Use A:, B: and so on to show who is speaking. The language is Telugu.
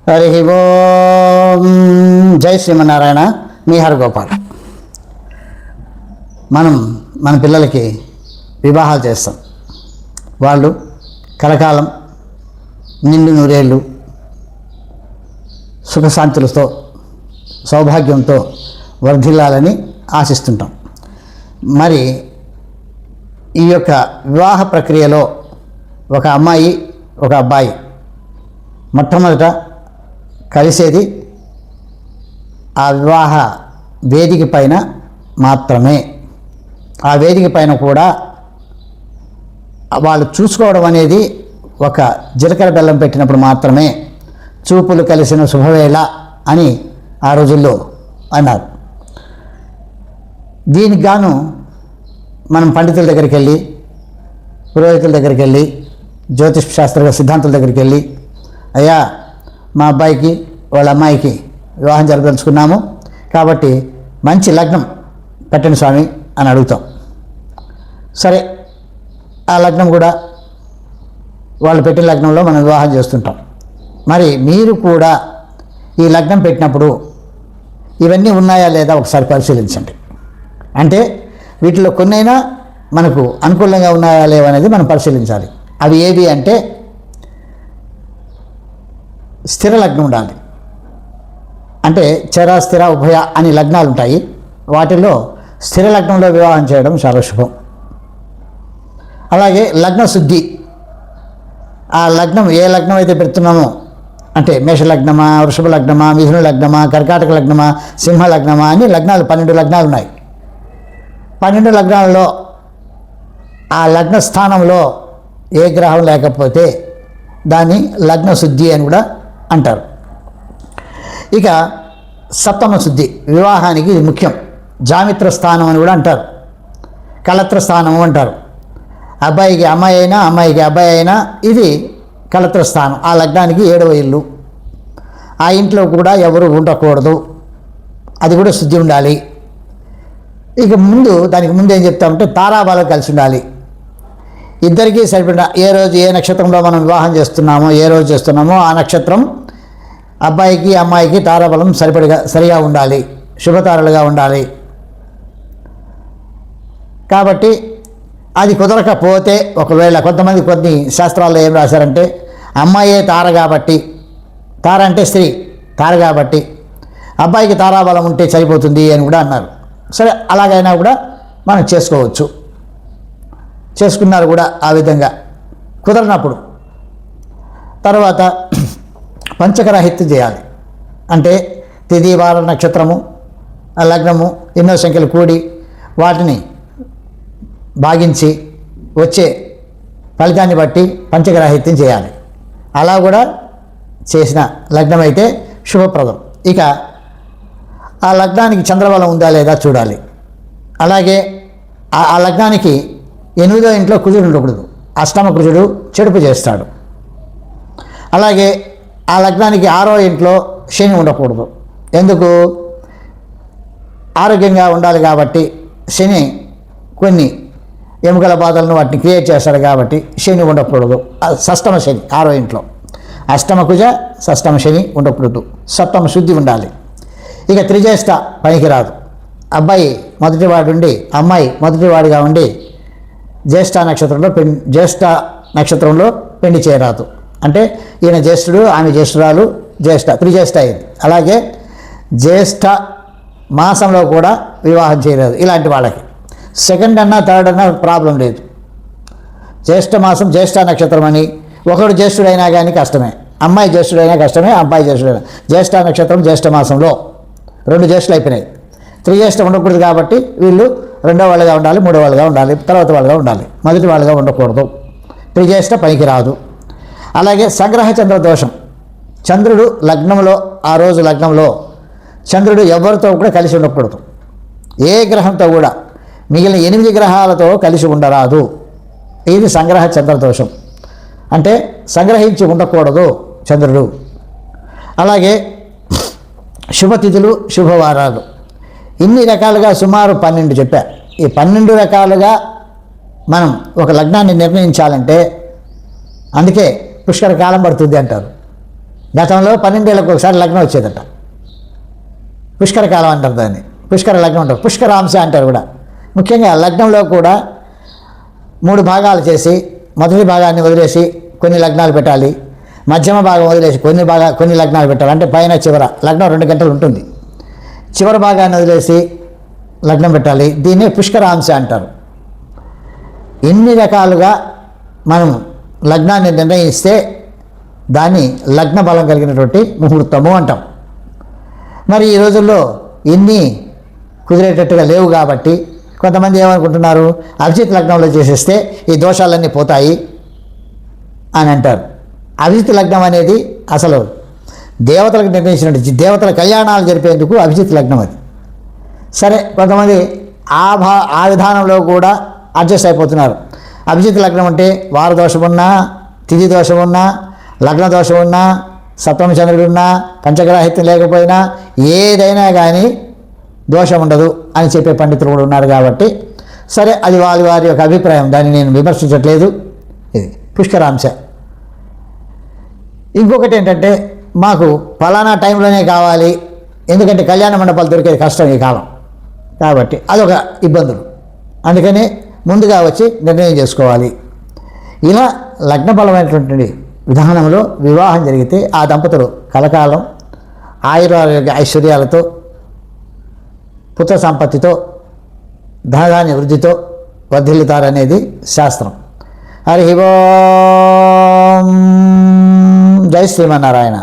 A: హరి ఓం. జై శ్రీమన్నారాయణ. మీ హరగోపాల్. మనం మన పిల్లలకి వివాహాలు చేస్తాం. వాళ్ళు కలకాలం నిండు నూరేళ్ళు సుఖశాంతులతో సౌభాగ్యంతో వర్ధిల్లాలని ఆశిస్తుంటాం. మరి ఈ యొక్క వివాహ ప్రక్రియలో ఒక అమ్మాయి ఒక అబ్బాయి మొట్టమొదట కలిసేది ఆ వివాహ వేదిక పైన మాత్రమే. ఆ వేదిక పైన కూడా వాళ్ళు చూసుకోవడం అనేది ఒక జీలకర్ర బెల్లం పెట్టినప్పుడు మాత్రమే. చూపులు కలిసిన శుభవేళ అని ఆ రోజుల్లో అన్నారు. దీనికి గాను మనం పండితుల దగ్గరికి వెళ్ళి, పురోహితుల దగ్గరికి వెళ్ళి, జ్యోతిష్ శాస్త్ర సిద్ధాంతుల దగ్గరికి వెళ్ళి, అయ్యా మా అబ్బాయికి వాళ్ళ అమ్మాయికి వివాహం జరపదలుచుకున్నాము కాబట్టి మంచి లగ్నం పెట్టండి స్వామి అని అడుగుతాం. సరే, ఆ లగ్నం కూడా వాళ్ళు పెట్టిన లగ్నంలో మనం వివాహం చేస్తుంటాం. మరి మీరు కూడా ఈ లగ్నం పెట్టినప్పుడు ఇవన్నీ ఉన్నాయా లేదా ఒకసారి పరిశీలించండి. అంటే వీటిలో కొన్నైనా మనకు అనుకూలంగా ఉన్నాయా లేవా అనేది మనం పరిశీలించాలి. అవి ఏవి అంటే స్థిర లగ్నం ఉండాలి. అంటే చర స్థిర ఉభయ అని లగ్నాలు ఉంటాయి. వాటిల్లో స్థిర లగ్నంలో వివాహం చేయడం చాలా శుభం. అలాగే లగ్న శుద్ధి. ఆ లగ్నం ఏ లగ్నం అయితే పెడుతున్నామో, అంటే మేష లగ్నమా, వృషభ లగ్నమా, మిథున లగ్నమా, కర్కాటక లగ్నమా, సింహ లగ్నమా అని లగ్నాలు 12 లగ్నాలు ఉన్నాయి. 12 లగ్నాలలో ఆ లగ్న స్థానంలో ఏ గ్రహం లేకపోతే దాన్ని లగ్న శుద్ధి అని కూడా అంటారు. ఇక సప్తమ శుద్ధి వివాహానికి ఇది ముఖ్యం. జామిత్ర స్థానం అని కూడా అంటారు, కళత్ర స్థానము అంటారు. అబ్బాయికి అమ్మాయి అయినా అమ్మాయికి అబ్బాయి అయినా ఇది కళత్ర స్థానం. ఆ లగ్నానికి 7వ ఇల్లు. ఆ ఇంట్లో కూడా ఎవరు ఉండకూడదు, అది కూడా శుద్ధి ఉండాలి. ఇక దానికి ముందు ఏం చెప్తామంటే తారాబలం కలిసి ఉండాలి. ఇద్దరికీ సరిపడిన ఏ రోజు ఏ నక్షత్రంలో మనం వివాహం చేస్తున్నామో, ఏ రోజు చేస్తున్నామో ఆ నక్షత్రం అబ్బాయికి అమ్మాయికి తారాబలం సరిగా ఉండాలి, శుభతారలుగా ఉండాలి. కాబట్టి అది కుదరకపోతే ఒకవేళ కొన్ని శాస్త్రాల్లో ఏం రాశారంటే అమ్మాయే తార కాబట్టి, తార అంటే స్త్రీ, తార కాబట్టి అబ్బాయికి తారాబలం ఉంటే సరిపోతుంది అని కూడా అన్నారు. సరే, అలాగైనా కూడా మనం చేసుకోవచ్చు. చేసుకున్నారు కూడా ఆ విధంగా. కుదరనప్పుడు తర్వాత పంచకరాహిత్యం చేయాలి. అంటే తిథి వార నక్షత్రము లగ్నము ఎన్నో సంఖ్యలు కూడి వాటిని భాగించి వచ్చే ఫలితాన్ని బట్టి పంచగ్రాహిత్యం చేయాలి. అలా కూడా చేసిన లగ్నం అయితే శుభప్రదం. ఇక ఆ లగ్నానికి చంద్రబలం ఉందా లేదా చూడాలి. అలాగే ఆ లగ్నానికి 8వ ఇంట్లో కుజుడు ఉండకూడదు. అష్టమ కుజుడు చెడుపు చేస్తాడు. అలాగే ఆ లగ్నానికి 6వ ఇంట్లో శని ఉండకూడదు. ఎందుకు? ఆరోగ్యంగా ఉండాలి కాబట్టి. శని కొన్ని ఎముకల బాధలను వాటిని క్రియేట్ చేస్తాడు కాబట్టి శని ఉండకూడదు. షష్టమ శని 6వ ఇంట్లో. అష్టమ కుజ షష్టమ శని ఉండకూడదు. సప్తమ శుద్ధి ఉండాలి. ఇక త్రిజ్యేష్ఠ పనికిరాదు. అబ్బాయి మొదటివాడు ఉండి అమ్మాయి మొదటివాడిగా ఉండి జ్యేష్ఠ నక్షత్రంలో పెళ్లి చేయరాదు. అంటే ఈయన జ్యేష్ఠుడు, ఆమె జ్యేష్ఠురాలు, త్రిజ్యేష్ఠ అయింది. అలాగే జ్యేష్ఠ మాసంలో కూడా వివాహం చేయరాదు. ఇలాంటి వాళ్ళకి సెకండ్ అన్నా థర్డ్ అన్నా ప్రాబ్లం లేదు. జ్యేష్ఠ మాసం జ్యేష్ఠ నక్షత్రం అని ఒకడు జ్యేష్ఠుడైనా కానీ కష్టమే, అమ్మాయి జ్యేష్ఠుడైనా కష్టమే, అబ్బాయి జ్యేష్ఠుడైనా. జ్యేష్ఠ నక్షత్రం జ్యేష్ఠ మాసంలో 2 జ్యేష్ఠులు అయిపోయినాయి. త్రిజ్యేష్ఠ ఉండకూడదు కాబట్టి వీళ్ళు 2వ వాళ్ళుగా ఉండాలి, 3వ వాళ్ళుగా ఉండాలి, తర్వాత వాళ్ళుగా ఉండాలి, మొదటి వాళ్ళుగా ఉండకూడదు. త్రిజ్యేష్ఠ పనికి రాదు. అలాగే సంగ్రహ చంద్ర దోషం. చంద్రుడు లగ్నంలో, ఆ రోజు లగ్నంలో చంద్రుడు ఎవరితో కూడా కలిసి ఉండకూడదు. ఏ గ్రహంతో కూడా, మిగిలిన 8 గ్రహాలతో కలిసి ఉండరాదు. ఇది సంగ్రహ చంద్రదోషం. అంటే సంగ్రహించి ఉండకూడదు చంద్రుడు. అలాగే శుభతిథులు, శుభవారాలు, ఇన్ని రకాలుగా సుమారు 12 చెప్పా. ఈ 12 రకాలుగా మనం ఒక లగ్నాన్ని నిర్ణయించాలంటే అందుకే పుష్కర కాలం పడుతుంది అంటారు. గతంలో 12 ఏళ్ళకు ఒకసారి లగ్నం వచ్చేదట. పుష్కర కాలం అంటారు దాన్ని, పుష్కర లగ్నం అంటారు, పుష్కరాంశ అంటారు కూడా. ముఖ్యంగా లగ్నంలో కూడా 3 భాగాలు చేసి మొదటి భాగాన్ని వదిలేసి కొన్ని లగ్నాలు పెట్టాలి, మధ్యమ భాగం వదిలేసి కొన్ని లగ్నాలు పెట్టాలి. అంటే పైన చివర లగ్నం 2 గంటలు ఉంటుంది, చివరి భాగాన్ని వదిలేసి లగ్నం పెట్టాలి. దీన్ని పుష్కరాంశ అంటారు. ఎన్ని రకాలుగా మనం లగ్నాన్ని నిర్ణయిస్తే దాన్ని లగ్న బలం కలిగినటువంటి ముహూర్తము అంటాం. మరి ఈ రోజుల్లో ఇన్ని కుదిరేటట్టుగా లేవు కాబట్టి కొంతమంది ఏమనుకుంటున్నారు, అభిజిత్ లగ్నంలో చేసేస్తే ఈ దోషాలన్నీ పోతాయి అని అంటారు. అభిజిత్ లగ్నం అనేది అసలు దేవతలకు నిర్ణయించినట్టు, దేవతల కళ్యాణాలు జరిపేందుకు అభిజిత్ లగ్నం అది. సరే, కొంతమంది ఆ విధానంలో కూడా అడ్జస్ట్ అయిపోతున్నారు. అభిజిత్ లగ్నం అంటే వార దోషం ఉన్నా, తిథి దోషం ఉన్నా, లగ్న దోషం ఉన్నా, సప్తమ చంద్రుడున్నా, పంచగ్రాహిత్యం లేకపోయినా ఏదైనా కానీ దోషం ఉండదు అని చెప్పే పండితులు కూడా ఉన్నారు. కాబట్టి సరే, అది వారి యొక్క అభిప్రాయం, దాన్ని నేను విమర్శించట్లేదు. ఇది పుష్కరాంశ. ఇంకొకటి ఏంటంటే, మాకు ఫలానా టైంలోనే కావాలి, ఎందుకంటే కళ్యాణ మండపాలు దొరికేది కష్టం ఈ కాలం కాబట్టి అదొక ఇబ్బందులు. అందుకని ముందుగా వచ్చి నిర్ణయం చేసుకోవాలి. ఇలా లగ్నబలమైనటువంటి విధానంలో వివాహం జరిగితే ఆ దంపతులు కలకాలం ఆయురారోగ్య ఐశ్వర్యాలతో, పుత్ర సంపత్తితో, ధనధాన్య వృద్ధితో వర్ధిల్లుతారనేది శాస్త్రం. హరి ఓం. జై శ్రీమన్నారాయణ.